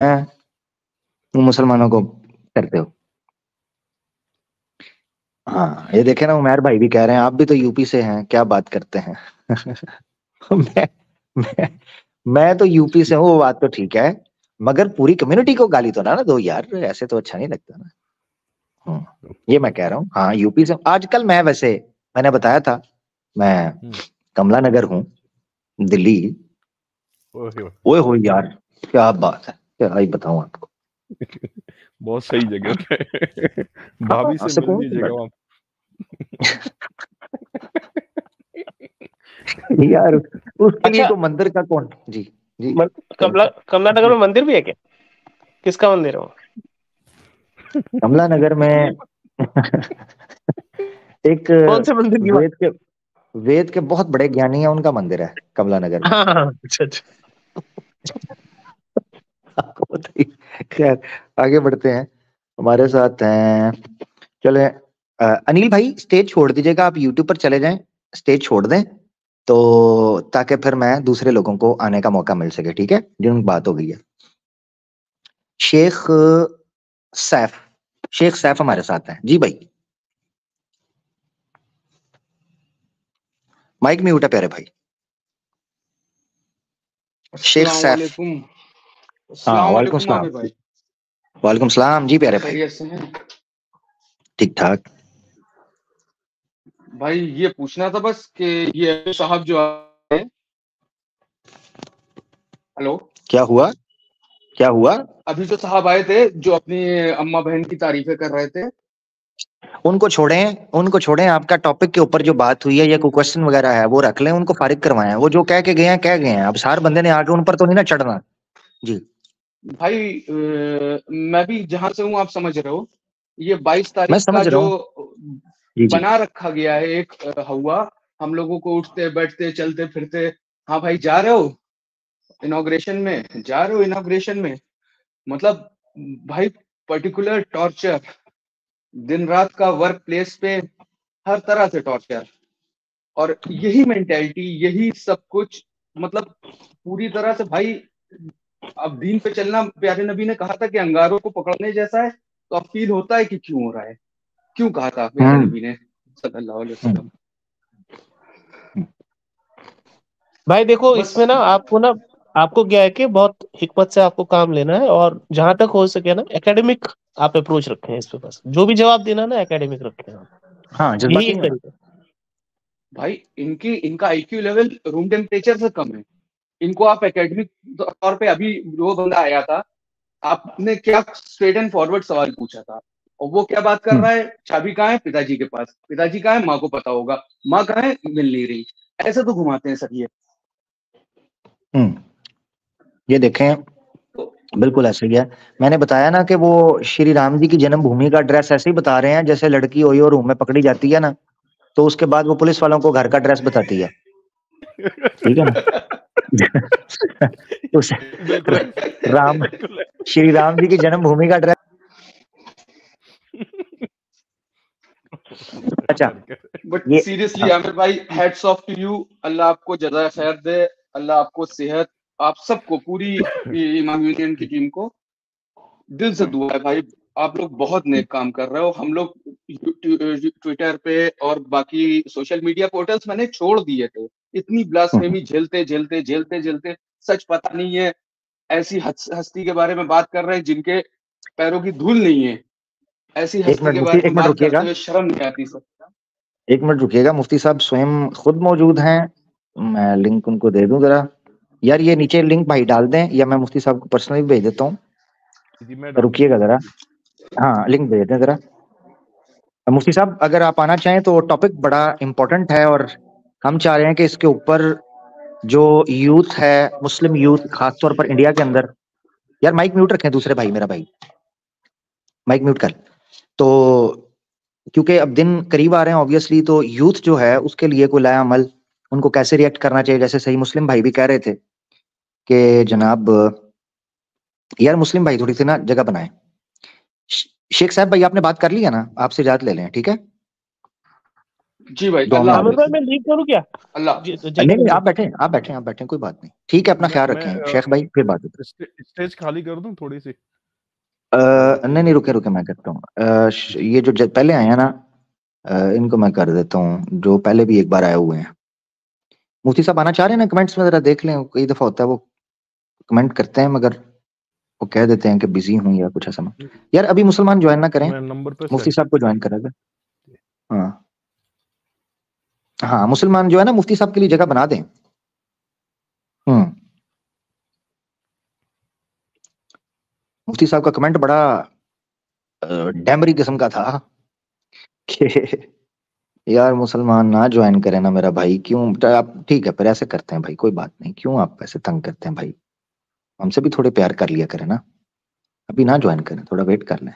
हैं, तुम मुसलमानों को करते हो। हाँ, ये देखे ना, उमैर भाई भी कह रहे हैं आप भी तो यूपी से हैं, क्या बात करते हैं। मैं मैं मैं तो यूपी से हूँ, वो बात तो ठीक है, मगर पूरी कम्युनिटी को गाली तो ना दो यार, ऐसे तो अच्छा नहीं लगता ना। ये मैं कह रहा हूँ, हाँ यूपी से आजकल। मैं वैसे मैंने बताया था, मैं कमला नगर हूँ, दिल्ली। ओए ओए हो यार, क्या बात है, क्या ही बताऊं आपको। बहुत सही जगह पे। हाँ, भाभी से मिल सुकून की लीजिएगा बात। वहां। यार उसके लिए अच्छा, तो मंदिर का कौन जी। जी क्या कमला था? कमला नगर में मंदिर भी है क्या? किसका मंदिर है वो? कमला नगर में एक कौन से मंदिर की बात? वेद के वेद के बहुत बड़े ज्ञानी है, उनका मंदिर है कमला नगर में। हाँ हाँ हाँ, अच्छा अच्छा। आपको बताइए। खैर, आगे बढ़ते हैं, हमारे साथ हैं, चले, अनिल भाई स्टेज छोड़ दीजिएगा, आप यूट्यूब पर चले जाएं, स्टेज छोड़ दें, तो ताकि फिर मैं दूसरे लोगों को आने का मौका मिल सके, ठीक है, जिन बात हो गई है। शेख सैफ, शेख सैफ हमारे साथ हैं जी भाई। माइक म्यूट है प्यारे भाई। शेख अस्सलाम सैफ। वालेकुम। हाँ, अस्सलाम वालेकुम वालेकुम सलाम। आबिद भाई। वालेकुम सलाम जी प्यारे भाई। खैरियत से हैं ठीक ठाक। भाई? ये पूछना था बस कि ये साहब जो आए, हेलो, क्या हुआ, क्या हुआ? अभी जो साहब आए थे जो अपनी अम्मा बहन की तारीफें कर रहे थे, उनको छोड़ें, उनको छोड़ें, आपका टॉपिक के ऊपर जो बात हुई है या कोई क्वेश्चन वगैरह है वो रख लें, उनको फारिग करवाएं, वो जो कह के गए हैं कह गए हैं, अब सार बंदे ने आके उन पर तो नहीं ना चढ़ना जी। भाई मैं भी जहां से हूं आप समझ रहे हो, ये 22 मैं तारीख का समझ रहा जो हूँ। जी जी। बना रखा गया है एक हवा, हम लोगों को उठते बैठते चलते फिरते, हाँ भाई जा रहे हो इनॉग्रेशन में, जा रहे हो इनॉग्रेशन में, मतलब भाई पर्टिकुलर टॉर्चर, दिन रात का वर्क प्लेस पे हर तरह से टॉर्चर, और यही मेंटेलिटी, यही सब कुछ, मतलब पूरी तरह से भाई। अब दीन पे चलना, प्यारे नबी ने कहा था कि अंगारों को पकड़ने जैसा है, तो अब फील होता है कि क्यों हो रहा है, क्यों कहा था प्यारे हम्म नबी ने सल्लल्लाहु अलैहि हम्म, वसल्लम। भाई देखो, बस इसमें ना आपको क्या है कि बहुत हिकमत से आपको काम लेना है, और जहां तक हो सके ना एकेडमिक आप अप्रोच रखें इस पे, बस जो भी जवाब देना ना एकेडमिक रखें आप। हाँ यही जज्बाती एक नहीं होना। तरीका भाई इनका आईक्यू लेवल रूम टेम्परेचर से कम है। इनको आप एकेडमिक तौर पे, अभी वो बंदा आया था, आपने क्या स्ट्रेट एंड फॉरवर्ड सवाल पूछा था, और वो क्या बात कर हम्म रहा है, चाबी कहाँ है, पिताजी के पास, पिताजी कहाँ है, माँ को पता होगा, माँ कहाँ है, मिल नहीं रही, ऐसे तो घुमाते हैं सर ये। हम्म, ये देखें, तो बिल्कुल ऐसे ही है। मैंने बताया ना कि वो श्री राम जी की जन्मभूमि का ड्रेस ऐसे ही बता रहे हैं जैसे लड़की हुई और रूम में पकड़ी जाती है ना, तो उसके बाद वो पुलिस वालों को घर का ड्रेस बताती है, ठीक है ना। उस बिल्कुल राम, बिल्कुल। श्री राम जी की जन्मभूमि का ड्रेस। अच्छा, बट ये सीरियसली हाँ, आमिर भाई, हैट्स ऑफ टू यू, अल्लाह आपको जज़ाए खैर दे, अल्लाह आपको सेहत, आप सबको, पूरी इमाम यूनियन की टीम को दिल से दुआ है भाई। आप लोग बहुत नेक काम कर रहे हो। हम लोग ट्विटर पे और बाकी सोशल मीडिया पोर्टल्स मैंने छोड़ दिए थे, इतनी ब्लास्फेमी झेलते झेलते झेलते झेलते, सच पता नहीं है, ऐसी हस्ती के बारे में बात कर रहे हैं जिनके पैरों की धूल नहीं है, ऐसी एक हस्ती मिनट के मुफ्ती, बारे एक में मिनट बात करते रुकिएगा, हुए शर्म नहीं आती सर। एक मिनट रुकिएगा, मुफ्ती साहब स्वयं खुद मौजूद हैं, मैं लिंक उनको दे दूं जरा। यार ये नीचे लिंक भाई डाल दें, या मैं मुफ्ती साहब को पर्सनली भेज देता हूँ, जी मैं डाल दूंगा। रुकिएगा जरा। हाँ लिंक भेज दें जरा। मुफ्ती साहब अगर आप आना चाहें तो टॉपिक बड़ा इंपॉर्टेंट है, और हम चाह रहे हैं कि इसके ऊपर जो यूथ है, मुस्लिम यूथ खासतौर पर इंडिया के अंदर, यार माइक म्यूट रखें दूसरे भाई, मेरा भाई माइक म्यूट कर, तो क्योंकि अब दिन करीब आ रहे हैं ऑब्वियसली, तो यूथ जो है उसके लिए कोई नया अमल, उनको कैसे रिएक्ट करना चाहिए, जैसे सही मुस्लिम भाई भी कह रहे थे कि जनाब यार मुस्लिम भाई थोड़ी सी ना जगह बनाए। शेख साहब भाई आपने बात कर लिया ना, आपसे इजाजत ले लें, ठीक है। जी भाई, दुआ में अल्लाह याद आमिर भाई हाफिज। रखिए। मैं लीव करूँ क्या? अल्लाह जी, हाफिज। जय नहीं नहीं, हिंद। आप बैठे, कोई बात नहीं, ठीक है, अपना ख्याल मैं रखें शेख भाई, फिर बात होती स्टेज खाली कर दूं थोड़ी सी, है। नहीं नहीं, रुके मैं करता हूँ। ये जो पहले आए हैं ना, इनको मैं कर देता हूँ, जो पहले भी एक बार आए हुए हैं। मुफ्ती साहब आना चाह रहे हैं ना, कमेंट्स में जरा देख लें, कई दफा होता है वो कमेंट करते हैं मगर वो कह देते हैं कि बिजी हूँ या कुछ ऐसा। यार अभी मुसलमान ज्वाइन ना करें, मैं नंबर पे मुफ्ती सेंड साहब को ज्वाइन करा दे। हाँ हाँ, मुसलमान जो है ना, मुफ्ती साहब के लिए जगह बना दें। मुफ्ती साहब का कमेंट बड़ा डैमरी किस्म का था कि यार मुसलमान ना ज्वाइन करें ना मेरा भाई, क्यों? आप ठीक है, फिर ऐसे करते हैं भाई, कोई बात नहीं, क्यों आप ऐसे तंग करते हैं भाई, हमसे भी थोड़े प्यार कर लिया करें ना, अभी ना ज्वाइन करें, थोड़ा वेट कर लें।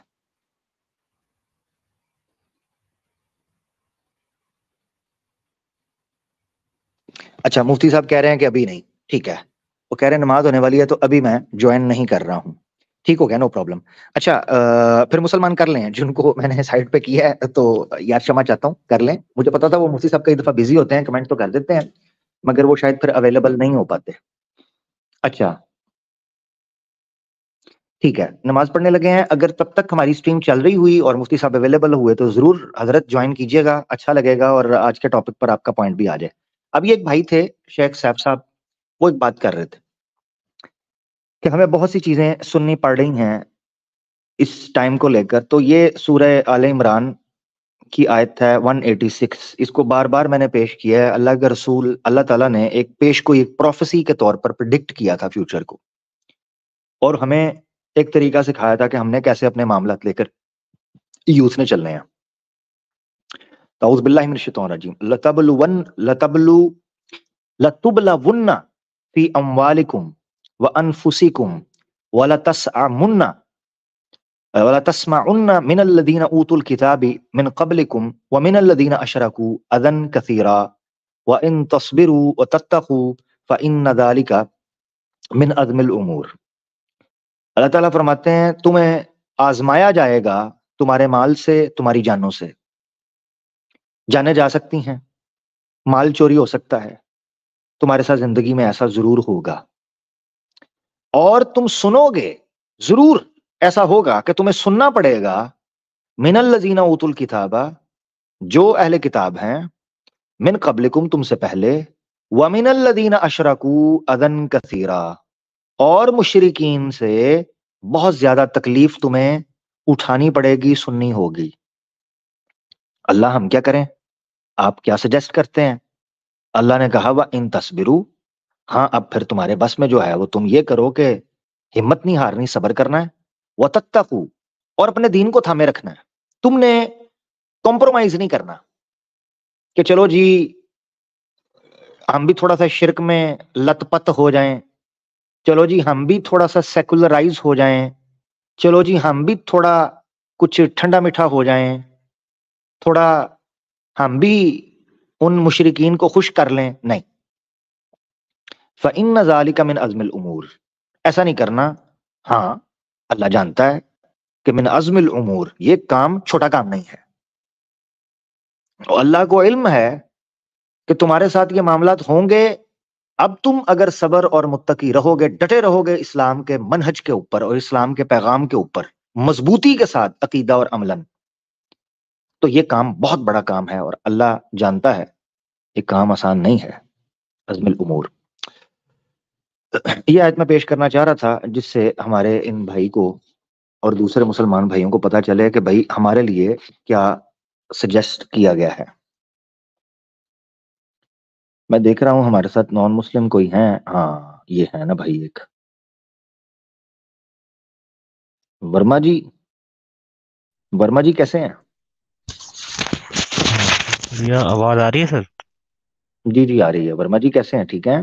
अच्छा, मुफ्ती साहब कह रहे हैं कि अभी नहीं, ठीक है, वो कह रहे हैं नमाज होने वाली है तो अभी मैं ज्वाइन नहीं कर रहा हूँ, ठीक हो गया, नो प्रॉब्लम। अच्छा, फिर मुसलमान कर लें जिनको मैंने साइड पे किया है, तो यार क्षमा चाहता हूँ, कर लें। मुझे पता था वो मुफ्ती साहब कई दफा बिजी होते हैं, कमेंट तो कर देते हैं मगर वो शायद फिर अवेलेबल नहीं हो पाते। अच्छा ठीक है, नमाज पढ़ने लगे हैं, अगर तब तक हमारी स्ट्रीम चल रही हुई और मुफ्ती साहब अवेलेबल हुए तो जरूर हजरत ज्वाइन कीजिएगा, अच्छा लगेगा और आज के टॉपिक पर आपका पॉइंट भी आ जाए। अभी एक भाई थे शेख सैफ साहब, वो एक बात कर रहे थे कि हमें बहुत सी चीजें सुननी पड़ रही हैं इस टाइम को लेकर, तो ये सूरह आले इमरान की आयत है 186, इसको बार बार मैंने पेश किया है। अल्लाह के रसूल, अल्लाह ताला ने एक पेश को एक प्रोफेसी के तौर पर प्रिडिक्ट किया था फ्यूचर को, और हमें एक तरीका सिखाया था कि हमने कैसे अपने मामला लेकर यूथ ने चलने हैं। ताऊज़ बिल्लाहि मिनश शैतानिर रजीम। लतुबलवुन्ना फी अमवालिकुम व अनफुसिकुम व लतसअमुन्ना व लतस्मउन्ना मिनल लदीना ऊतुल किताबि मिन क़ब्लिकुम व मिनल लदीना अशरकू अज़न कसीरा व इन तस्बिरु व तत्तकू फ़इन्न ज़ालिका मिन अज़मिल उमूर। अल्लाह ताला फरमाते हैं तुम्हें आजमाया जाएगा तुम्हारे माल से, तुम्हारी जानों से, जाने जा सकती हैं, माल चोरी हो सकता है, तुम्हारे साथ जिंदगी में ऐसा जरूर होगा, और तुम सुनोगे, जरूर ऐसा होगा कि तुम्हें सुनना पड़ेगा मिनल लजीना उतुल किताबा, जो अहले किताब हैं, मिन कबलिकुम, तुमसे पहले, व मिनल लदीना अशरकू अदन कसीरा, और मुशरिकीन से बहुत ज्यादा तकलीफ तुम्हें उठानी पड़ेगी, सुननी होगी। अल्लाह हम क्या करें, आप क्या सजेस्ट करते हैं? अल्लाह ने कहा व इन तस्बिरू, हाँ अब फिर तुम्हारे बस में जो है वो तुम ये करो कि हिम्मत नहीं हारनी, सब्र करना है, व तत्तकू, और अपने दीन को थामे रखना है, तुमने कॉम्प्रोमाइज नहीं करना कि चलो जी हम भी थोड़ा सा शिरक में लतपत हो जाएं, चलो जी हम भी थोड़ा सा सेकुलराइज हो जाएं, चलो जी हम भी थोड़ा कुछ ठंडा मीठा हो जाएं, थोड़ा हम भी उन मुशरिकीन को खुश कर लें, नहीं। फ़इन्न ज़ालिका मिन अज़मिल उमूर, ऐसा नहीं करना। हाँ अल्लाह जानता है कि मिन अज़मिल उमूर, ये काम छोटा काम नहीं है, और अल्लाह को इल्म है कि तुम्हारे साथ ये मामलात होंगे। अब तुम अगर सबर और मुत्तकी रहोगे, डटे रहोगे इस्लाम के मनहज के ऊपर और इस्लाम के पैगाम के ऊपर मजबूती के साथ, अकीदा और अमलन, तो ये काम बहुत बड़ा काम है, और अल्लाह जानता है ये काम आसान नहीं है। अज़मिल उमूर, ये आयत मैं पेश करना चाह रहा था जिससे हमारे इन भाई को और दूसरे मुसलमान भाइयों को पता चले कि भाई हमारे लिए क्या सजेस्ट किया गया है। मैं देख रहा हूं हमारे साथ नॉन मुस्लिम कोई है, हाँ ये है ना भाई, एक वर्मा जी। वर्मा जी कैसे हैं? भैया आवाज आ रही है सर? जी जी आ रही है। वर्मा जी कैसे हैं, ठीक हैं?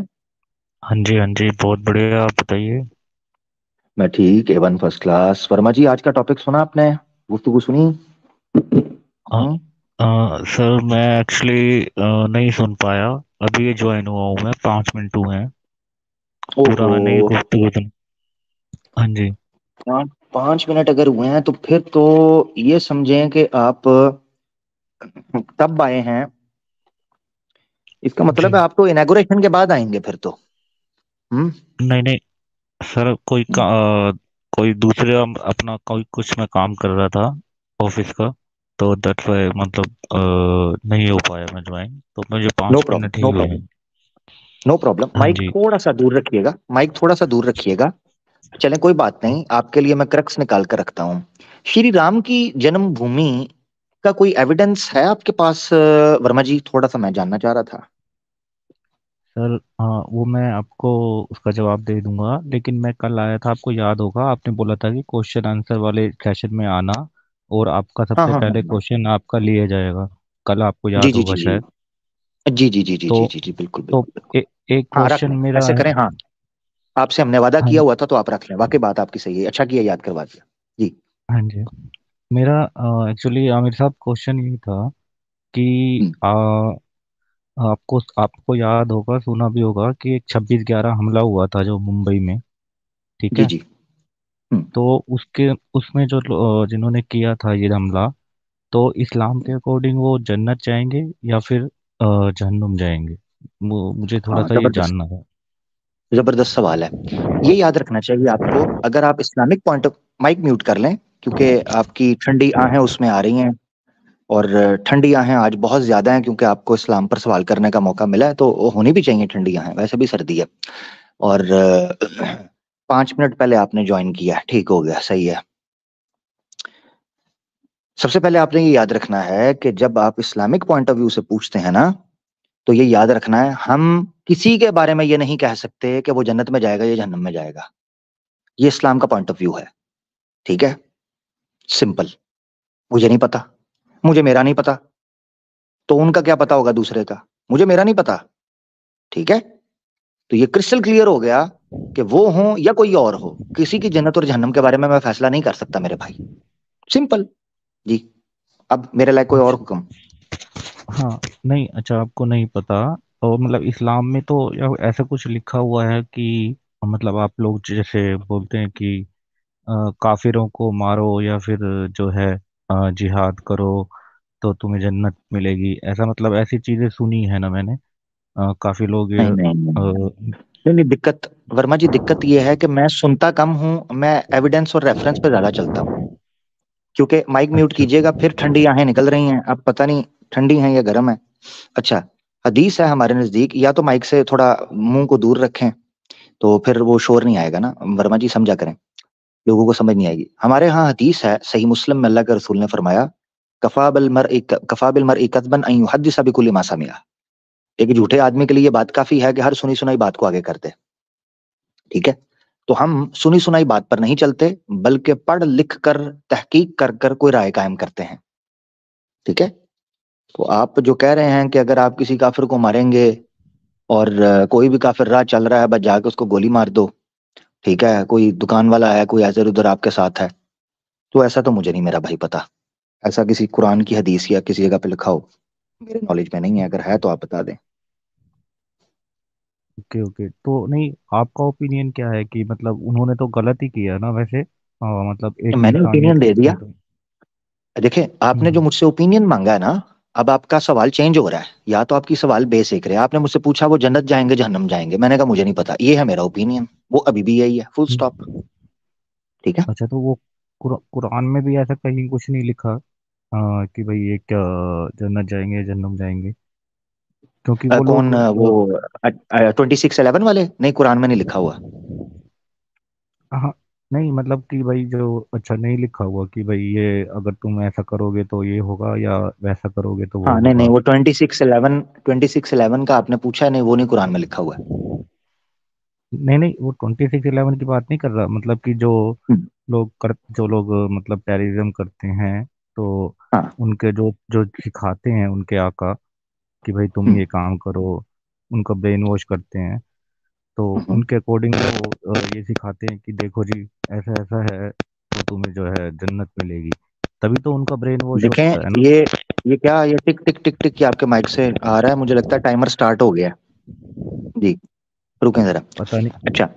हाँ जी, बहुत बढ़िया, आप बताइए। मैं ठीक, एवन फर्स्ट क्लास। वर्मा जी आज का टॉपिक सुना आपने, गुफ्तगू सुनी? आ, हम्म? सर मैं एक्चुअली नहीं सुन पाया, अभी ज्वाइन हुआ हूँ मैं, 5 मिनट हुए हैं, पूरा ओहो, मैंने गुफ्तगू सुन। हाँ जी। 5 मिनट अगर हुए हैं तो फिर तो ये समझें कि आप तब आए हैं इसका मतलब जी है आप तो इनॉग्रेशन के बाद आएंगे फिर तो। नहीं नहीं सर, कोई दूसरे अपना कोई कुछ मैं काम कर रहा था ऑफिस का, तो दैट्स वाई मतलब नहीं हो पाया मैं ज्वाइन, तो मुझे नो 5 मिनट प्रॉब्लम, ही नो हुए प्रॉब्लम, हैं। No problem. हाँ माइक जी थोड़ा सा दूर रखिएगा, माइक थोड़ा सा दूर रखिएगा। चलें कोई बात नहीं, आपके लिए मैं क्रक्स निकाल कर रखता हूँ। श्री राम की जन्मभूमि का कोई एविडेंस है आपके पास वर्मा जी? थोड़ा सा मैं जानना चाह रहा था। सर, हाँ वो मैं आपको उसका जवाब दे दूंगा, लेकिन मैं कल आया था, आपको याद होगा आपने बोला था कि क्वेश्चन आंसर वाले सेशन में आना, और आपका हाँ सबसे हाँ हाँ पहले हाँ। क्वेश्चन आपका लिया जाएगा। कल आपको जी याद जी होगा जी जी शायद। जी जी जी जी तो जी जी जी बिल्कुल तो बिल्कुल बिल्कुल। एक हाँ रख क्वेश्चन लें, मेरा ऐसे है। करें, हाँ। आपसे हमने वादा हाँ किया हुआ था तो आप रख लें, वाकई बात आपकी सही है, अच्छा किया याद करवा दिया। जी। हाँ जी। मेरा एक्चुअली आमिर साहब क्वेश्चन ये था कि हम्म, आपको आपको याद होगा, सुना भी होगा कि एक 26/11 हमला हुआ था जो मुंबई में, ठीक जी है? जी। हम्म। तो उसके उसमें जो जिन्होंने किया था ये हमला, तो इस्लाम के अकॉर्डिंग वो जन्नत जाएंगे या फिर जहन्नुम जाएंगे? मुझे थोड़ा हाँ सा ये जबरदस्त, जानना है। जबरदस्त सवाल है। ये याद रखना चाहिए आपको, अगर आप Islamic point of, mic mute कर लें क्योंकि आपकी ठंडी आहें उसमें आ रही हैं, और ठंडी आहें आज बहुत ज्यादा हैं क्योंकि आपको इस्लाम पर सवाल करने का मौका मिला है, तो वो होनी भी चाहिए ठंडी आहें, वैसे भी सर्दी है। और 5 मिनट पहले आपने ज्वाइन किया, ठीक हो गया, सही है। सबसे पहले आपने ये याद रखना है कि जब आप इस्लामिक पॉइंट ऑफ व्यू से पूछते हैं ना, तो ये याद रखना है, हम किसी के बारे में ये नहीं कह सकते कि वो जन्नत में जाएगा या जहन्नम में जाएगा। ये इस्लाम का पॉइंट ऑफ व्यू है, ठीक है? सिंपल। मुझे नहीं पता, मुझे मेरा नहीं पता, तो उनका क्या पता होगा दूसरे का? मुझे मेरा नहीं पता, ठीक है? तो ये क्रिस्टल क्लियर हो गया कि वो हो या कोई और हो, किसी की जन्नत और जहन्नम के बारे में मैं फैसला नहीं कर सकता मेरे भाई। सिंपल। जी। अब मेरे लायक कोई और अच्छा। हुक्म? हाँ। नहीं, अच्छा आपको नहीं पता। और मतलब इस्लाम में तो या ऐसा कुछ लिखा हुआ है कि मतलब आप लोग जैसे बोलते हैं कि काफिरों को मारो या फिर जो है जिहाद करो तो तुम्हें जन्नत मिलेगी, ऐसा मतलब ऐसी चीजें सुनी है ना मैंने। काफी लोग ये नहीं नहीं नहीं नहीं नहीं, दिक्कत वर्मा जी, दिक्कत ये है कि मैं सुनता कम हूं, मैं एविडेंस और रेफरेंस पे ज्यादा चलता हूँ। क्योंकि माइक म्यूट अच्छा। कीजिएगा, फिर ठंडी आहें निकल रही हैं, अब पता नहीं ठंडी हैं या गर्म है। अच्छा, हदीस है हमारे नजदीक, या तो माइक से थोड़ा मुंह को दूर रखें तो फिर वो शोर नहीं आएगा ना, वर्मा जी समझा करें, लोगों को समझ नहीं आएगी। हमारे यहाँ हदीस है, सही मुस्लिम में अल्लाह के रसूल ने फरमाया, कफा बिल मरइ कज़्बन अन युहद्दिस बिकुल्लि मा समिअ। एक झूठे आदमी के लिए ये बात काफी है कि हर सुनी सुनाई बात को आगे कर दे, ठीक है? तो हम सुनी सुनाई बात पर नहीं चलते, बल्कि पढ़ लिख कर, तहकीक कर कर कोई राय कायम करते हैं, ठीक है? तो आप जो कह रहे हैं कि अगर आप किसी काफिर को मारेंगे और कोई भी काफिर राह चल रहा है, बस जाके उसको गोली मार दो, ठीक है? कोई दुकान वाला है, कोई इधर उधर आपके साथ है, तो ऐसा तो मुझे नहीं मेरा भाई पता, ऐसा किसी कुरान की हदीस या किसी जगह पे लिखा हो, मेरे नॉलेज में नहीं है, अगर है तो आप बता दें। ओके ओके, तो नहीं, आपका ओपिनियन क्या है कि मतलब उन्होंने तो गलत ही किया ना वैसे, मतलब एक मैंने इंसानियत ओपिनियन के दे दिया। तौर देखिए, आपने जो पे। मुझसे ओपिनियन मांगा है ना, अब आपका सवाल चेंज हो रहा है, या तो आपकी सवाल बेसिक रहे, आपने मुझसे पूछा वो जन्नत जाएंगे जहन्नम जाएंगे, मैंने कहा मुझे नहीं पता, ये है मेरा ओपिनियन, वो अभी भी यही है, फुल स्टॉप, ठीक है? अच्छा, तो वो कुरान में भी ऐसा कहीं कुछ नहीं लिखा कि भाई ये क्या जन्नत जाएंगे जन्नत जाएंगे? क्योंकि वो कौन लोग वो 2611 वाले? नहीं, कुरान में नहीं लिखा हुआ। हाँ, नहीं मतलब कि भाई जो अच्छा नहीं लिखा हुआ कि भाई ये अगर तुम ऐसा करोगे तो ये होगा या वैसा करोगे तो वो हाँ नहीं नहीं, होगा। वो 2611 का आपने पूछा है, नहीं वो नहीं कुरान में लिखा हुआ है। नहीं नहीं, वो 26/11 की बात नहीं कर रहा, मतलब कि हम्म, जो लोग मतलब टेररिज्म करते हैं, तो हाँ। उनके जो जो सिखाते हैं उनके आका कि भाई तुम हम्म, ये काम करो, उनका ब्रेन वॉश करते हैं, तो हम्म। उनके अकॉर्डिंग वो ये सिखाते हैं कि देखो जी ऐसा ऐसा है तो तुम्हें जो है जन्नत मिलेगी, तभी तो उनका ब्रेन वॉश देखें, होता है ना। ये क्या, ये टिक टिक टिक टिक ये आपके माइक से आ रहा है, मुझे लगता है टाइमर स्टार्ट हो गया है। जी, रुकें जरा। पता नहीं। अच्छा,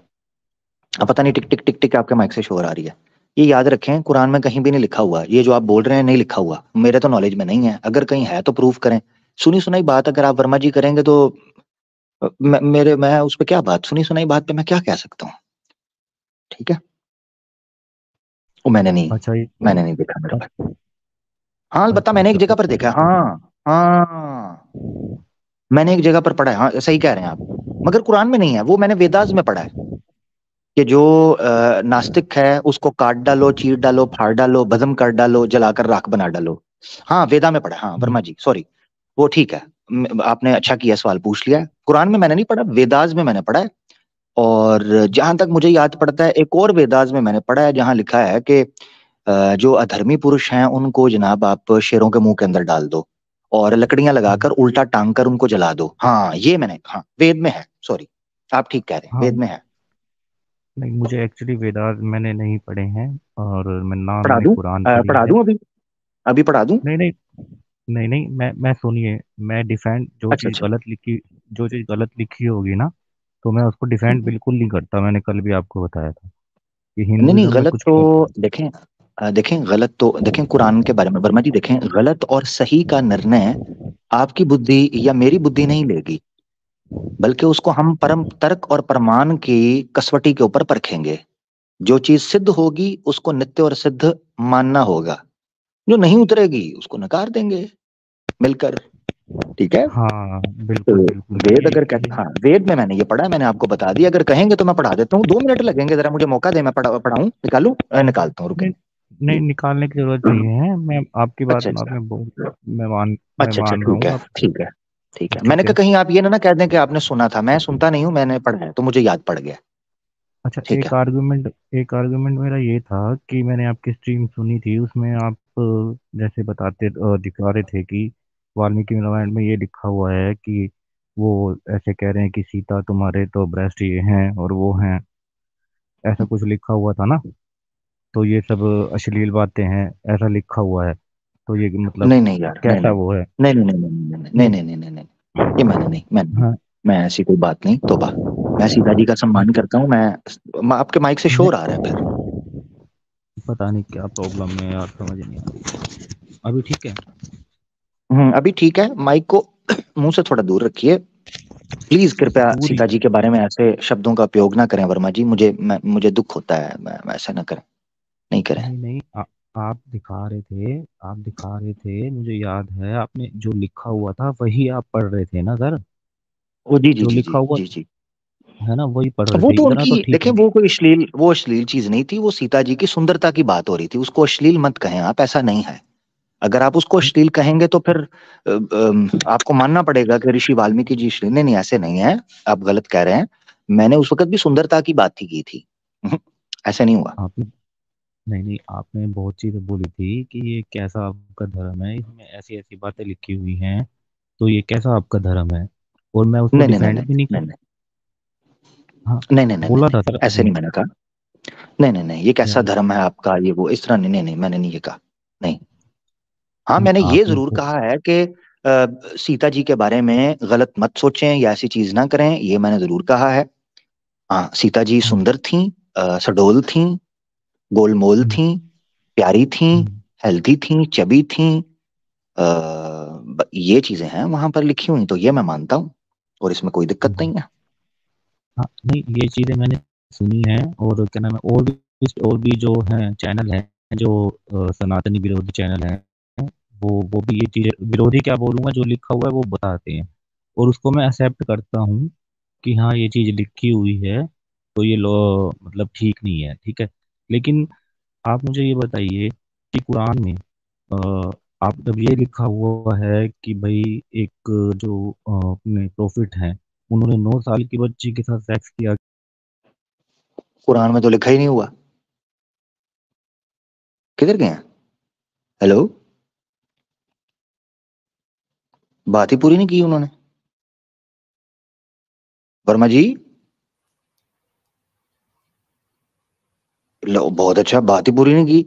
अब पता नहीं टिक टिक टिक टिक आपके माइक से शोर आ रही है। ये याद रखें, कुरान में कहीं भी नहीं लिखा हुआ, ये जो आप बोल रहे हैं नहीं लिखा हुआ, मेरे तो नॉलेज में नहीं है, अगर कहीं है तो प्रूफ करें, सुनी सुनाई बात अगर आप वर्मा जी करेंगे तो मैं उस पर क्या बात, सुनी सुनाई बात पे मैं क्या कह सकता हूँ? ठीक है, वो मैंने अच्छा ये नहीं देखा मेरे भाई। हाँ बता, अच्छा मैंने एक अच्छा जगह पर देखा है। हाँ हाँ, मैंने एक जगह पर पढ़ा है। हाँ सही कह रहे हैं आप, मगर कुरान में नहीं है वो, मैंने वेदास में पढ़ा है कि जो नास्तिक है उसको काट डालो, चीर डालो, फाड़ डालो, भस्म कर डालो, जलाकर राख बना डालो। हाँ वेदा में पढ़ा है। हाँ वर्मा जी सॉरी, वो ठीक है। आपने अच्छा किया सवाल पूछ लिया। कुरान में मैंने नहीं पढ़ा, वेदास में मैंने पढ़ा है। और जहां तक मुझे याद पड़ता है, एक और वेदास में मैंने पढ़ा है जहां लिखा है कि जो अधर्मी पुरुष हैं उनको जनाब आप शेरों के मुंह के अंदर डाल दो और लकड़ियां लगाकर उल्टा टांग कर उनको जला दो। हाँ ये मैंने, हाँ वेद में है, सॉरी आप ठीक कह रहे हैं, हाँ वेद में है। नहीं, मुझे एक्चुअली वेदास मैंने नहीं पढ़े हैं, और मैं ना पढ़ा मैंने दूं? कुरान पढ़ी पढ़ा है। दूं अभी? अभी पढ़ा दूं? नहीं नहीं नहीं नहीं, मैं सुनिए, मैं डिफेंड अच्छा अच्छा। जो चीज़ गलत लिखी होगी ना, तो मैं उसको डिफेंड हम्म। बिल्कुल नहीं करता। मैंने कल भी आपको बताया था कि नहीं हिंदुइज्म में गलत कुछ तो ठीक देखें, देखें गलत तो देखें कुरान के बारे में वर्मा जी, देखें गलत और सही का निर्णय आपकी बुद्धि या मेरी बुद्धि नहीं लेगी, बल्कि उसको हम परम तर्क और प्रमाण की कसवटी के ऊपर परखेंगे। जो चीज सिद्ध होगी उसको नित्य और सिद्ध मानना होगा, जो नहीं उतरेगी उसको नकार देंगे मिलकर। ठीक है, हाँ तो बिल्कुल बिल्कुल, वेद ये अगर कहते, ये हाँ वेद में मैंने ये पढ़ा है, मैंने आपको बता दिया। अगर कहेंगे तो मैं पढ़ा देता हूँ, 2 मिनट लगेंगे, जरा मुझे मौका दे, मैं पढ़ाऊँ, निकालूं? निकालता हूँ रुके। नहीं नहीं, निकालने की जरूरत नहीं है। मैं आपकी बात अच्छा अच्छा, मैं अच्छा अच्छा मान रहा ठीक हूँ है आप। ठीक है ठीक है। मैंने ठीक कहा है। कहीं आप ये ना कह दें कि आपने सुना था, मैं सुनता नहीं हूँ, मैंने पढ़ा है तो मुझे याद पड़ गया। अच्छा, ठीक है। एक आर्गुमेंट मेरा ये था कि मैंने आपकी स्ट्रीम सुनी थी, उसमें आप जैसे दिखा रहे थे कि वाल्मीकि रामायण में ये लिखा हुआ है कि वो ऐसे कह रहे हैं कि सीता तुम्हारे तो ब्रेस्ट ये हैं और वो हैं, ऐसा कुछ लिखा हुआ था ना। तो ये सब अश्लील बातें हैं, ऐसा लिखा हुआ है। तो ये मतलब नहीं नहीं यार, नहीं कैसा नहीं वो है? नहीं नहीं नहीं नहीं नहीं नहीं नहीं नहीं नहीं नहीं, ये मैंने नहीं, हाँ मैं ऐसी कोई बात नहीं, तोबा। मैं सीता जी का हाँ, सम्मान करता हूँ। आपके माइक से नहीं, शोर आ रहा है फिर। पता नहीं क्या प्रॉब्लम है यार, समझ नहीं आ रही। अभी ठीक है? अभी ठीक है। माइक को मुंह से थोड़ा दूर रखिए प्लीज, कृपया पूरी सीता जी के बारे में ऐसे शब्दों का उपयोग ना करें वर्मा जी, मुझे दुख होता है, ऐसा ना करें, नहीं करें। नहीं नहीं, आप दिखा रहे थे, मुझे याद है, आपने जो लिखा हुआ था वही आप पढ़ रहे थे ना सर? ओ जी जी जो जी लिखा जी हुआ जी जी। है ना, वही पढ़ रहे वो थे, तो इतना उनकी, तो ठीक देखें है। वो कोई अश्लील, वो अश्लील चीज नहीं थी, वो सीता जी की सुंदरता की बात हो रही थी, उसको अश्लील मत कहें आप, ऐसा नहीं है। अगर आप उसको अश्लील कहेंगे तो फिर आपको मानना पड़ेगा कि ऋषि वाल्मीकि जी अश्लील, नहीं नहीं ऐसे नहीं है, आप गलत कह रहे हैं। मैंने उस वक्त भी सुंदरता की बात ही की थी। ऐसे नहीं हुआ। आपने नहीं नहीं, आपने बहुत चीजें बोली थी कि ये कैसा आपका धर्म है, इसमें ऐसी ऐसी बातें लिखी हुई हैं, तो ये कैसा आपका धर्म है, और मैं उसको नहीं नहीं नहीं डिफेंड नहीं भी नहीं नहीं कर। हाँ, नहीं नहीं नहीं नहीं बोला नहीं, था सर ऐसे आपने। नहीं मैंने कहा। नहीं नहीं नहीं, ये कैसा यार धर्म है आपका, ये वो इस तरह, नहीं नहीं नहीं, मैंने नहीं ये कहा। नहीं। हाँ मैंने ये आपने जरूर तो कहा है कि सीता जी के बारे में गलत मत सोचें या ऐसी चीज ना करें, ये मैंने जरूर कहा है। हाँ सीता जी हाँ, सुंदर थीं, सडोल थीं, गोलमोल हम्म, थीं, प्यारी थीं, हम्म, हेल्दी थीं, चबी थीं। ये चीजें हैं वहां पर लिखी हुई, तो ये मैं मानता हूँ और इसमें कोई दिक्कत हम्म। नहीं है। हाँ नहीं, ये चीजें मैंने सुनी है, और क्या नाम है, और भी जो हैं चैनल हैं, जो सनातनी विरोधी चैनल हैं, वो भी ये चीजें, विरोधी क्या बोलूंगा, जो लिखा हुआ है वो बताते हैं, और उसको मैं एक्सेप्ट करता हूँ कि हाँ ये चीज लिखी हुई है, तो ये लो मतलब ठीक नहीं है, ठीक है। लेकिन आप मुझे ये बताइए कि कुरान में आप जब ये लिखा हुआ है कि भाई एक जो अपने प्रोफिट हैं, उन्होंने 9 साल की बच्ची के साथ सेक्स किया। कुरान में तो लिखा ही नहीं हुआ। किधर गए हैं? हेलो, बात ही पूरी नहीं की उन्होंने, वर्मा जी। लो बहुत अच्छा, बात ही पूरी नहीं की।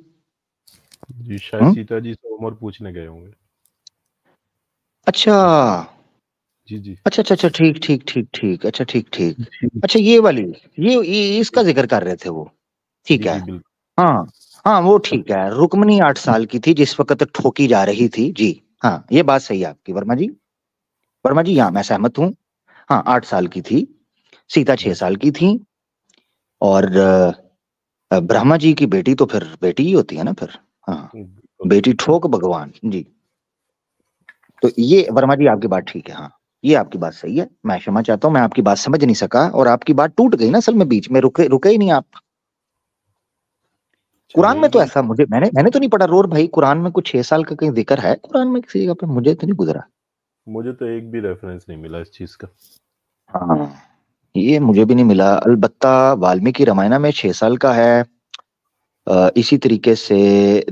जी शायद हम्म? सीता जी से उम्र पूछने गए होंगे। अच्छा जी जी अच्छा अच्छा अच्छा, ठीक ठीक ठीक ठीक, अच्छा ठीक ठीक। जी अच्छा ये वाली, ये इसका जिक्र कर रहे थे वो, ठीक जी है। जी बिल्कुल। हाँ हाँ वो ठीक है, रुक्मणी 8 साल की थी जिस वक्त ठोकी जा रही थी जी। हाँ ये बात सही है आपकी वर्मा जी। वर्मा जी हाँ मैं सहमत हूँ। हाँ 8 साल की थी, सीता 6 साल की थी, और ब्रह्मा जी की बेटी तो फिर बेटी ही होती है ना फिर। हाँ बेटी ठोक भगवान जी। तो ये वर्मा जी आपकी बात ठीक है, हाँ ये आपकी बात सही है, मैं क्षमा चाहता हूँ, मैं आपकी बात समझ नहीं सका और आपकी बात टूट गई ना असल में, बीच में रुके ही नहीं आप। कुरान में तो ऐसा मैंने तो नहीं पढ़ा रोर भाई, कुरान में कुछ 6 साल का कहीं जिक्र है कुरान में किसी जगह पे? मुझे तो नहीं गुजरा। मुझे तो एक भी रेफरेंस नहीं मिला इस चीज का। हाँ ये मुझे भी नहीं मिला, अलबत्ता वाल्मीकि रामायण में 6 साल का है। इसी तरीके से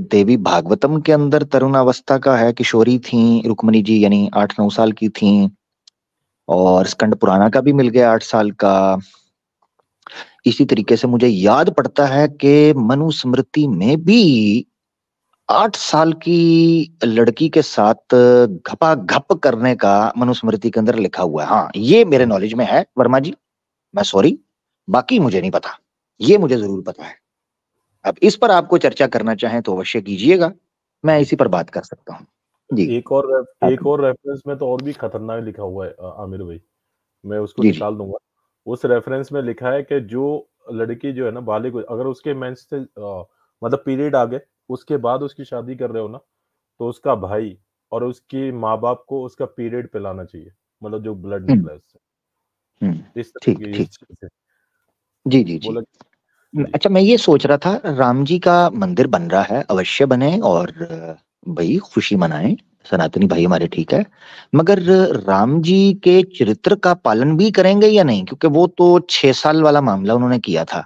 देवी भागवतम के अंदर तरुणावस्था का है, किशोरी थी रुक्मणी जी यानी 8-9 साल की थी। और स्कंद पुराना का भी मिल गया 8 साल का। इसी तरीके से मुझे याद पड़ता है कि मनुस्मृति में भी 8 साल की लड़की के साथ घपा घप करने का मनुस्मृति के अंदर लिखा हुआ है। हाँ ये मेरे नॉलेज में है वर्मा जी, मैं सॉरी, बाकी मुझे नहीं पता, ये मुझे जरूर पता है। अब इस पर आपको चर्चा करना चाहें तो अवश्य कीजिएगा, मैं इसी पर बात कर सकता हूँ जी। एक और रेफरेंस में तो और भी खतरनाक लिखा हुआ है आमिर भाई, मैं उसको जी निकाल दूंगा। उस रेफरेंस में लिखा है कि जो लड़की जो है ना बालिग, अगर उसके मेंस से मतलब पीरियड आ गए उसके बाद उसकी शादी कर रहे हो ना, तो उसका भाई और उसके माँ बाप को उसका पीरियड पिलाना चाहिए, मतलब जो ब्लड निकला है उससे, इस तरह ठीक की ठीक चीज़ है। जी जी जी। बोला अच्छा मैं ये सोच रहा था राम जी का मंदिर बन रहा है, अवश्य बने और भाई खुशी मनाएं सनातनी भाई हमारे, ठीक है, मगर राम जी के चरित्र का पालन भी करेंगे या नहीं? क्योंकि वो तो 6 साल वाला मामला उन्होंने किया था,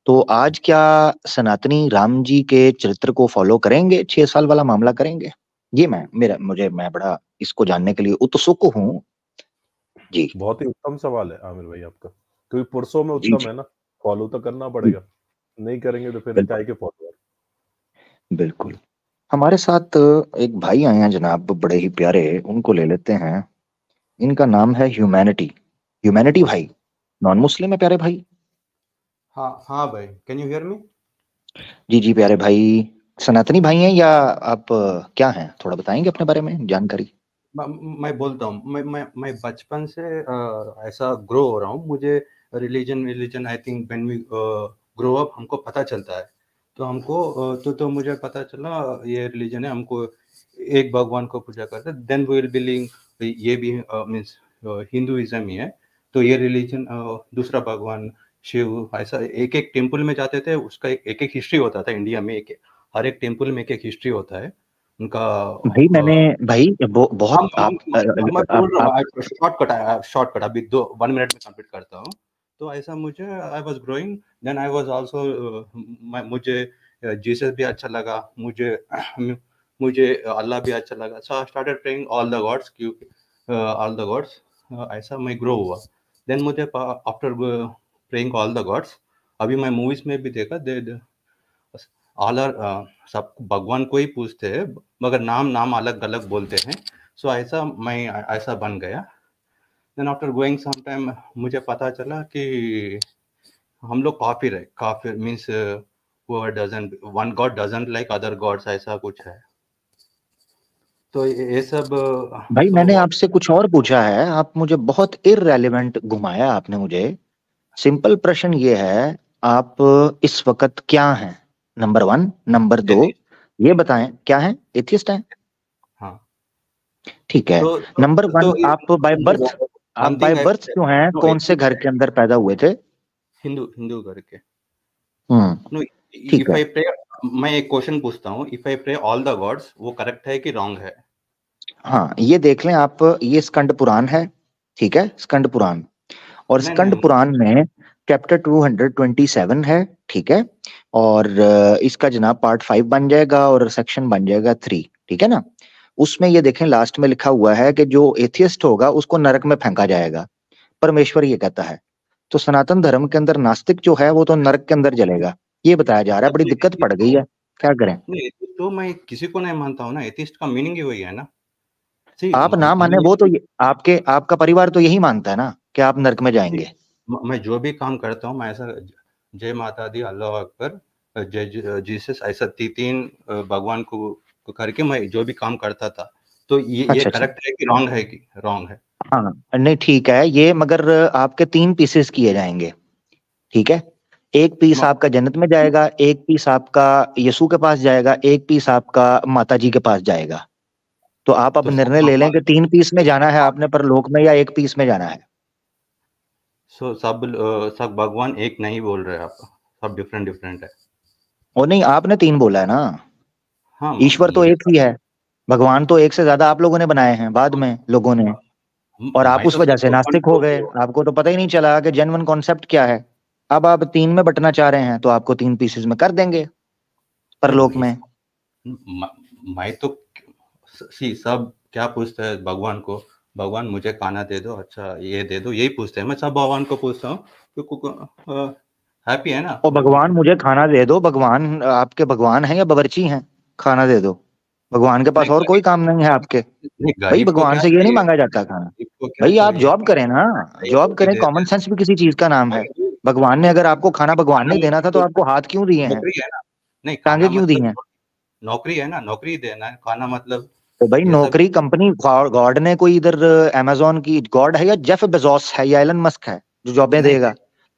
तो आज क्या सनातनी राम जी के चरित्र को फॉलो करेंगे, 6 साल वाला मामला करेंगे? ये मैं बड़ा इसको जानने के लिए उत्सुक हूँ जी। बहुत ही उत्तम सवाल है आमिर भाई आपका, क्योंकि पुरुषों में जी उत्तम जी है ना, फॉलो तो करना जी, पड़ेगा, नहीं करेंगे तो फिर बिल्कुल काय के फॉलोअर। बिल्कुल। हमारे साथ एक भाई आए हैं जनाब, बड़े ही प्यारे, उनको ले लेते हैं। इनका नाम है ह्यूमैनिटी। ह्यूमैनिटी भाई नॉन मुस्लिम है प्यारे भाई? हाँ हाँ भाई, कैन यू हियर मी? जी जी प्यारे भाई, सनातनी भाई हैं या आप क्या हैं, थोड़ा बताएंगे अपने बारे में जानकारी? मैं बोलता हूँ, मैं बचपन से ऐसा ग्रो हो रहा हूँ। मुझे religion I think when we grow up हमको पता चलता है। तो हमको तो मुझे पता चला ये रिलीजन है, हमको एक भगवान को पूजा करते हैं। देन वी विल बिलीव ये भी मींस हिंदुइज्म ही है। तो ये रिलीजन दूसरा भगवान शिव, ऐसा एक एक टेम्पल में जाते थे, उसका एक एक हिस्ट्री होता था। इंडिया में हर एक टेम्पल में एक एक हिस्ट्री होता है उनका। भाई मैंने भाई बहुत मैं बोल रहा आप हूँ, शॉर्टकट अभी 1 मिनट में कंप्लीट करता हूँ। तो ऐसा मुझे I was growing, then I was also मुझे जीसस भी अच्छा लगा, मुझे अल्लाह भी अच्छा लगा। So I started praying all the gods, all the gods. ऐसा मैं ग्रो हुआ। देन मुझे after praying all the gods, अभी मैं मूवीज में भी देखा ऑल आर सब भगवान को ही पूछते हैं, मगर नाम अलग अलग बोलते हैं। सो ऐसा मैं ऐसा बन गया। Then after going some time मुझे पता चला कि हम लोग काफिर means one god doesn't like other gods, ऐसा कुछ है। तो ये सब भाई मैंने तो आपसे कुछ और पूछा है, आप मुझे बहुत इररेलेवेंट घुमाया आपने मुझे। सिंपल प्रश्न ये है, आप इस वक्त क्या हैं, नंबर 1, नंबर 2 ये बताएं, क्या हैं? एथियस्ट हैं? हाँ। ठीक है। तो नंबर 1, आप बाय बर्थ, आप वन बाय थिंग बर्थ क्यों हैं, कौन से घर के अंदर पैदा हुए थे? हिंदू घर के। हम्म, नो, ठीक इफ है। आई प्रे, मैं एक क्वेश्चन पूछता हूँ, if I pray all the gods, वो करेक्ट है कि रॉन्ग है? हाँ ये देख लें आप, ये स्कंद पुराण है, ठीक है, स्कंद पुराण, और नहीं स्कंद नहीं, पुराण में चैप्टर 227 है, ठीक है, और इसका जनाब पार्ट 5 बन जाएगा और सेक्शन बन जाएगा 3, ठीक है ना। उसमें ये देखें लास्ट में लिखा हुआ है कि जो एथियस्ट होगा उसको नरक में फेंका जाएगा, परमेश्वर ये कहता है। तो सनातन धर्म के अंदर नास्तिक जो है वो तो नरक के अंदर जलेगा, ये बताया जा रहा है। बड़ी दिक्कत पड़ गई है, क्या करें? नहीं, तो मैं किसी को नहीं मानता हूँ ना, एथिस्ट का मीनिंग ही वही है ना। सी आप ना माने वो तो आपका परिवार तो यही मानता है ना कि आप नरक में जाएंगे। मैं जो भी काम करता हूँ, मैं ऐसा जय माता दी, अल्लाह अकबर, जय जीसस, ऐसा तीन भगवान को करके मैं जो भी काम करता था। तो ये अच्छा अच्छा, करेक्ट है कि रॉन्ग है? हाँ नहीं ठीक है ये, मगर आपके 3 पीसेस किए जाएंगे, ठीक है। एक पीस आपका जन्नत में जाएगा, एक पीस आपका यीशु के पास जाएगा, एक पीस आपका माता जी के पास जाएगा। तो आप अब तो सब निर्णय ले लें भगवान, कि 3 पीस में जाना है आपने परलोक में या एक पीस में जाना है। सब भगवान एक नहीं बोल रहे आप, सब डिफरेंट डिफरेंट है। और नहीं, आपने 3 बोला है ना, हाँ ईश्वर तो मुझे एक ही है, भगवान तो एक से ज्यादा आप लोगों ने बनाए हैं बाद में लोगों ने, और आप मैं उस तो वजह सिर्फ से भगवान नास्तिक हो को गए, आपको तो पता ही नहीं चला कि जेन्युइन कॉन्सेप्ट क्या है। अब आप 3 में बंटना चाह रहे हैं तो आपको 3 पीसेस में कर देंगे परलोक में। मैं तो सब क्या पूछते हैं भगवान को, भगवान मुझे खाना दे दो, अच्छा ये दे दो, यही पूछते हैं। मैं सब भगवान को पूछता हूँ, हैप्पी है ना। और भगवान मुझे खाना दे दो, भगवान आपके भगवान हैं या बावर्ची हैं, खाना दे दो। भगवान के पास नहीं और कोई काम नहीं है आपके। नहीं, भाई गरीब को भगवान क्या से ये नहीं चाहिए, मांगा जाता खाना। गरीब को क्या भाई आप चाहिए, जॉब करें ना, ये जॉब रोटी करें, दे कॉमन दे। सेंस भी किसी चीज का नाम है। भगवान ने अगर आपको खाना भगवान खाना नहीं देना था तो आपको हाथ क्यों दिए हैं, नौकरी है ना, नहीं टांगे खाना क्यों दी मतलब हैं? नौकरी है ना, नौकरी देना है, खाना मतलब तो भाई ये सब। नौकरी कंपनी, गॉड ने कोई इधर अमेजोन की गॉड है या जेफ बेजोस है या एलन मस्क है जो जॉबें नहीं देगा?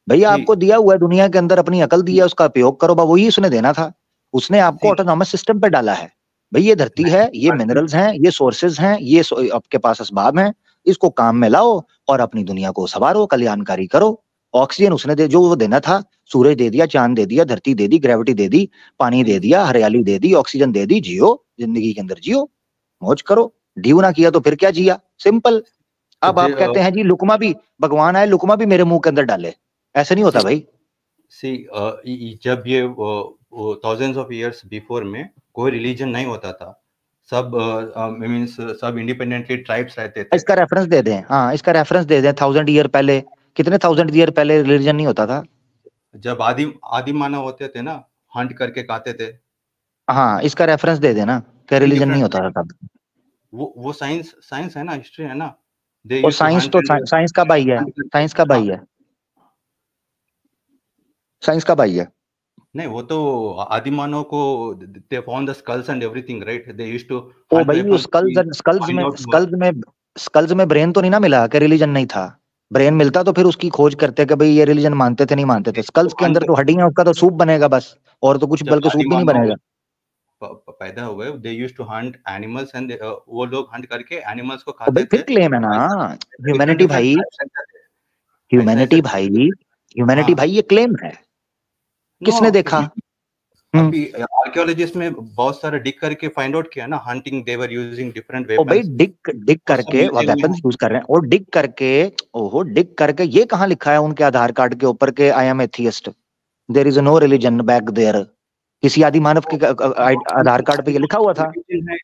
भैया सी आपको दिया हुआ है दुनिया के अंदर, अपनी अकल दी है, उसका उपयोग करो। वही उसने देना था, उसने आपको सी ऑटोनॉमस सिस्टम पे डाला है। भाई ये धरती है, ये मिनरल्स हैं, ये सोर्सेज हैं, ये आपके पास असबाब हैं, इसको काम में लाओ और अपनी दुनिया को संवारो, कल्याणकारी करो। ऑक्सीजन उसने दे, जो वो देना था, सूरज दे दिया, चांद दे दिया, धरती दे दी, ग्रेविटी दे दी, पानी दे दिया, हरियाली दे दी, ऑक्सीजन दे दी, जियो, जिंदगी के अंदर जियो, मौज करो। ड्यू ना किया तो फिर क्या जिया, सिंपल। अब आप कहते हैं जी लुकमा भी, भगवान आए लुकमा भी मेरे मुंह के अंदर डाले, ऐसे नहीं होता भाई। जब ये थाउजेंड्स ऑफ इयर्स बिफोर में कोई रिलीजन नहीं होता था, सब मींस सब इंडिपेंडेंटली ट्राइब्स रहते थे। इसका रेफरेंस दे दें, हाँ इसका रेफरेंस दे दें, 1000 ईयर पहले, कितने 1000 ईयर पहले रिलीजन नहीं होता था? जब आदि मानव होते थे ना, हंट करके खाते थे। हाँ इसका रेफरेंस दे देना कि रिलीजन नहीं डिफरेंट, होता था तब। वो साइंस साइंस है ना, हिस्ट्री है ना। दे और यूज्ड टू साइंस हंट तो एंड साइंस का भाई है, हंट करके, साइंस का हाँ भाई है, साइंस का भाई है। नहीं वो तो आदि मानव को they found the skulls and everything, right? They used to uh hunt भाई वेपन्स, फाइंड आउट। स्कल्स में ब्रेन तो नहीं ना मिला कि रिलीजन नहीं था? ब्रेन मिलता तो फिर उसकी खोज करते कि भाई ये रिलीजन मानते थे नहीं मानते थे। स्कल्स के अंदर तो हड्डियां, उसका तो सूप बनेगा बस, और तो कुछ, जब बल्कि आदि सूप भी नहीं मानव बनेगा। पैदा हुए, they used to hunt animals and वो लोग हंट करके एनिमल्स को तो भाई खाते फिर थे। क्लेम है ना, डिफरेंट ह्यूमैनिटी डिफरेंट भाई, ट्राइब्स रहते थे, ऐसा ऐसा ह्यूमैनिटी भाई, ह्यूमैनिटी हाँ। भाई ये क्लेम है, नो, किसने देखा? हम्म। अभी आर्कियोलॉजिस्ट में बहुत सारे डिग करके फाइंड आउट किया ना, hunting they were using different ओ भाई वेपन्स। डिग वो सब करके म्यूजियम में वेपन्स यूज कर रहे हैं, और डिग करके, ओहो डिग करके ये कहाँ लिखा है उनके आधार कार्ड के ऊपर के I am atheist, there is no religion back there? किसी आदि मानव के आधार कार्ड पे ये लिखा हुआ था? रिलीजन है।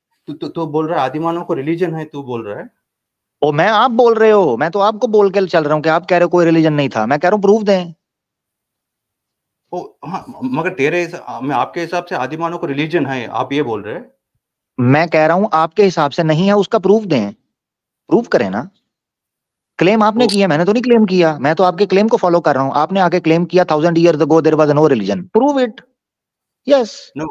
तो बोल रहा है आदि मानव को रिलीजन है, तू बोल रहा है। ओ मैं, आप बोल रहे हो, मैं तो आपको बोल के चल रहा हूँ कि आप कह रहे हो कोई रिलीजन नहीं था, मैं कह रहा हूँ प्रूफ दें। ओ हाँ, मगर मैं आपके हिसाब से आदि मानव को रिलीजन है, आप ये बोल रहे हैं। मैं कह रहा हूँ आपके हिसाब से नहीं है, उसका प्रूफ दें, प्रूफ करें ना। क्लेम आपने ओ किया, मैंने तो नहीं क्लेम किया, मैं तो आपके क्लेम को फॉलो कर रहा हूँ। आपने आके क्लेम किया 1000 years ago there was no religion, prove it. Yes. No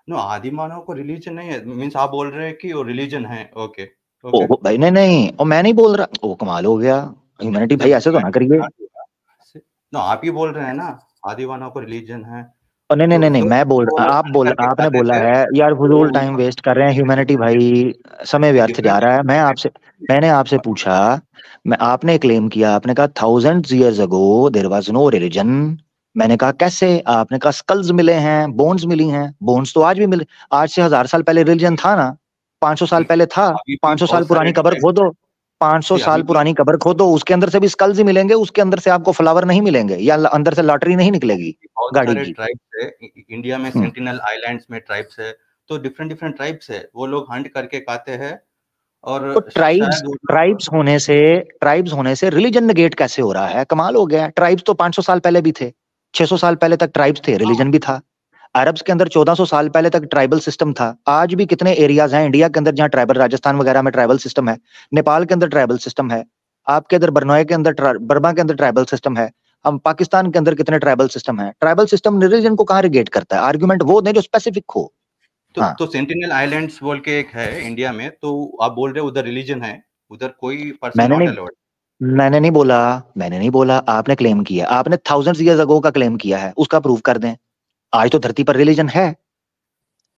no, आदि मानव को रिलीजन नहीं है, मींस आप बोल रहे हैं कि वो रिलीजन है। ओके ओ ओके। भाई नहीं नहीं, ओ मैं नहीं बोल रहा, ओ कमाल हो गया। ह्यूमैनिटी भाई जब ऐसे तो ना करिए। नो, आप ही बोल रहे हैं ना आदि मानव को रिलीजन है। और नहीं नहीं नहीं नहीं, तो मैं बोल, वो आप हंट बोल, करके आपने खाते बोला थे। है यार, फजूल वो टाइम वेस्ट कर रहे हैं ह्यूमैनिटी भाई, समय व्यर्थ जा डिफरेंट रहा है। मैंने आपसे पूछा, आपने क्लेम किया, आपने कहा 1000 years ago there was no religion. मैंने कहा कैसे? आपने कहा स्कल्स मिले हैं, बोन्स मिली हैं, बोन्स तो आज भी मिले। आज से 1000 साल पहले रिलीजन था ना, 500 साल पहले था। अभी भी 500 साल बहुत सारे पुरानी कबर ट्राइब, खोदो, 500 अभी साल भी पुरानी कबर खोदो, उसके अंदर से भी स्कल्स ही मिलेंगे, उसके अंदर से आपको फ्लावर नहीं मिलेंगे, या अंदर से लॉटरी नहीं निकलेगी बहुत गाड़ी सारे की। ट्राइब्स है। इंडिया में हम्म। सेंटिनल आइलैंड्स में ट्राइब्स है, तो डिफरेंट डिफरेंट ट्राइब्स है, वो लोग हंट करके खाते हैं। और तो ट्राइब्स, शायद वो लोग ट्राइब्स होने से रिलीजन नेगेट कैसे हो रहा है? कमाल हो गया। ट्राइब्स तो 500 साल पहले भी थे, 600 साल पहले तक ट्राइब्स थे, हाँ, रिलीजन भी था। अरब्स के अंदर 1400 साल पहले तक ट्राइबल सिस्टम था। आज भी कितने एरियाज हैं इंडिया के अंदर जहां ट्राइबल, राजस्थान वगैरह में ट्राइबल सिस्टम है, नेपाल के अंदर ट्राइबल सिस्टम है, आपके इधर बरनौए के अंदर, बर्मा के अंदर ट्राइबल सिस्टम है, हम पाकिस्तान के अंदर कितने ट्राइबल सिस्टम है। ट्राइबल सिस्टम रिलीजन को कहाँ रिगेट करता है? आर्ग्यूमेंट वो दें जो स्पेसिफिक हो। तो हाँ तो सेंटिनल आइलैंड्स बोल के एक है इंडिया में, तो आप बोल रहे हो उधर रिलीजन है, उधर कोई पर्सन मैंने नॉट नहीं अलाउड। मैंने नहीं बोला, आपने क्लेम किया, आपने थाउजेंड्स ईयर्स अगो का क्लेम किया है, उसका प्रूफ कर दें। आज तो धरती पर रिलीजन है,